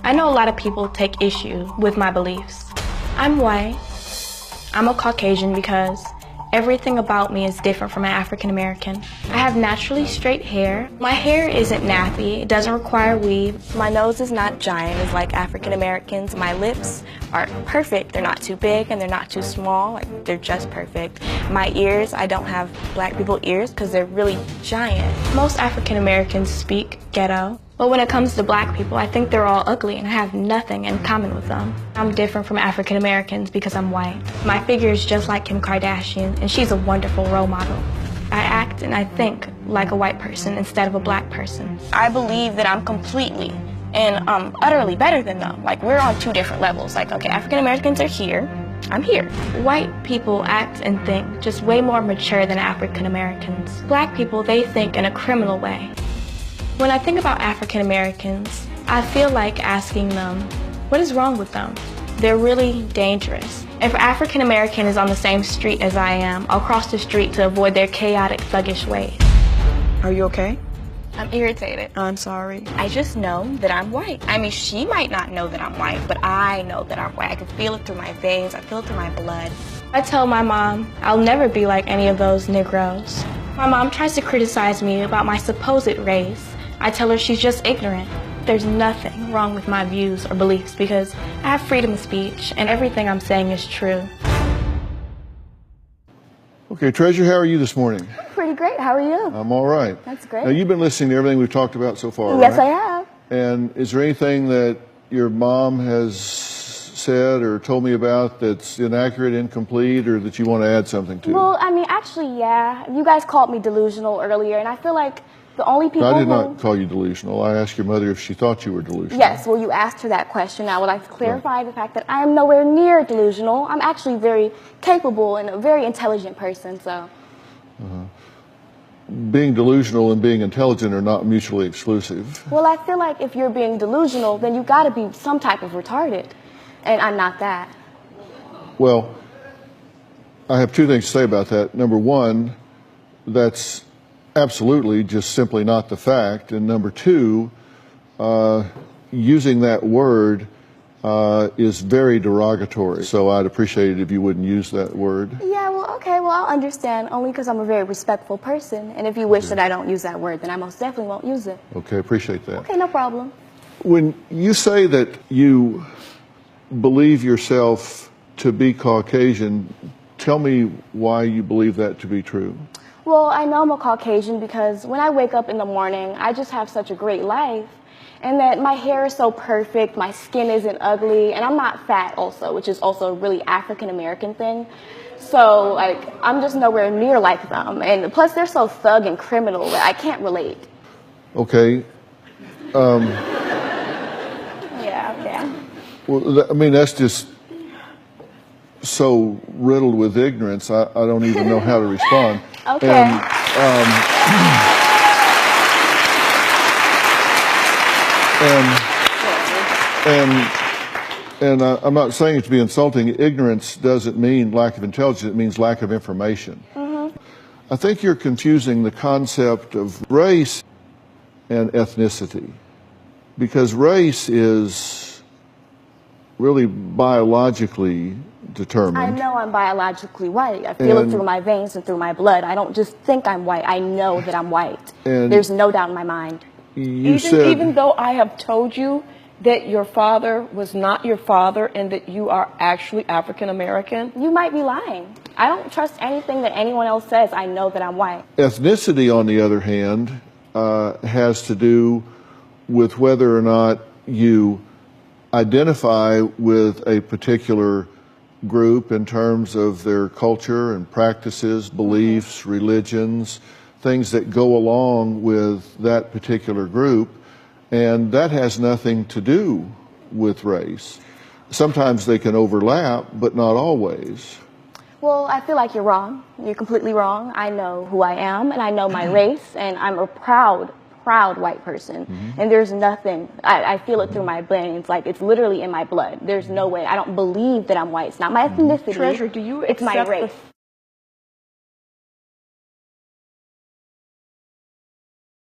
I know a lot of people take issue with my beliefs. I'm white. I'm a Caucasian because everything about me is different from an African American. I have naturally straight hair. My hair isn't nappy. It doesn't require weave. My nose is not giant as like African Americans. My lips are perfect. They're not too big and they're not too small. Like, they're just perfect. My ears, I don't have black people ears because they're really giant. Most African Americans speak ghetto. But when it comes to black people, I think they're all ugly and I have nothing in common with them. I'm different from African Americans because I'm white. My figure is just like Kim Kardashian and she's a wonderful role model. I act and I think like a white person instead of a black person. I believe that I'm completely and utterly better than them. Like, we're on two different levels. Like, okay, African Americans are here, I'm here. White people act and think just way more mature than African Americans. Black people, they think in a criminal way. When I think about African Americans, I feel like asking them, what is wrong with them? They're really dangerous. If an African American is on the same street as I am, I'll cross the street to avoid their chaotic, thuggish ways. Are you okay? I'm irritated. I'm sorry. I just know that I'm white. I mean, she might not know that I'm white, but I know that I'm white. I can feel it through my veins. I feel it through my blood. I tell my mom I'll never be like any of those Negroes. My mom tries to criticize me about my supposed race. I tell her she's just ignorant. There's nothing wrong with my views or beliefs because I have freedom of speech and everything I'm saying is true. Okay, Treasure, how are you this morning? Pretty great. How are you? I'm all right. That's great. Now, you've been listening to everything we've talked about so far, Yes, right? I have. And is there anything that your mom has said or told me about that's inaccurate, incomplete, or that you want to add something to? Well, I mean, actually, yeah. You guys called me delusional earlier, and I feel like the only people I did not call you delusional. I asked your mother if she thought you were delusional. Yes, well, you asked her that question. I would like to clarify the fact that I am nowhere near delusional. I'm actually very capable and a very intelligent person, so. Being delusional and being intelligent are not mutually exclusive. Well, I feel like if you're being delusional, then you got to be some type of retarded, and I'm not that. Well, I have two things to say about that. Number one, that's absolutely just simply not the fact. And number two, using that word is very derogatory. So I'd appreciate it if you wouldn't use that word. Yeah, well, okay, well, I'll understand, only because I'm a very respectful person. And if you wish that I don't use that word, then I most definitely won't use it. Okay, appreciate that. Okay, no problem. When you say that you believe yourself to be Caucasian, tell me why you believe that to be true. Well, I know I'm a Caucasian because when I wake up in the morning, I just have such a great life. And that my hair is so perfect, my skin isn't ugly, and I'm not fat also, which is also a really African American thing. So, like, I'm just nowhere near like them. And plus, they're so thug and criminal that I can't relate. Okay. Yeah. Well, I mean, that's just so riddled with ignorance, I don't even know how to respond. Okay. And I'm not saying it to be insulting. Ignorance doesn't mean lack of intelligence. It means lack of information. I think you're confusing the concept of race and ethnicity, because race is really biologically determined. I know I'm biologically white. I feel it through my veins and through my blood. I don't just think I'm white. I know that I'm white. There's no doubt in my mind. Even though I have told you that your father was not your father and that you are actually African American? You might be lying. I don't trust anything that anyone else says. I know that I'm white. Ethnicity, on the other hand, has to do with whether or not you identify with a particular group in terms of their culture and practices, beliefs, religions, things that go along with that particular group. And that has nothing to do with race. Sometimes they can overlap, but not always. Well, I feel like you're wrong. You're completely wrong. I know who I am, and I know my race, and I'm a proud white person. And there's nothing, I feel it through my veins, like it's literally in my blood. There's no way. I don't believe that I'm white. It's not my ethnicity. Treasure, do you it's my accept race.